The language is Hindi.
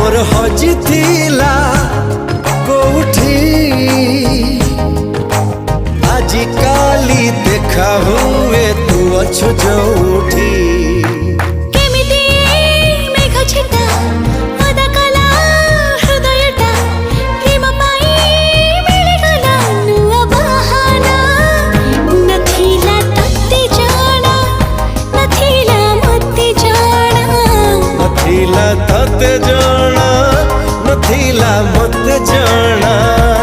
मोर हजी थिला कोठी आजी काली देखा हुए तू अच्छो जोठी तते जाना नथिला मत जाना।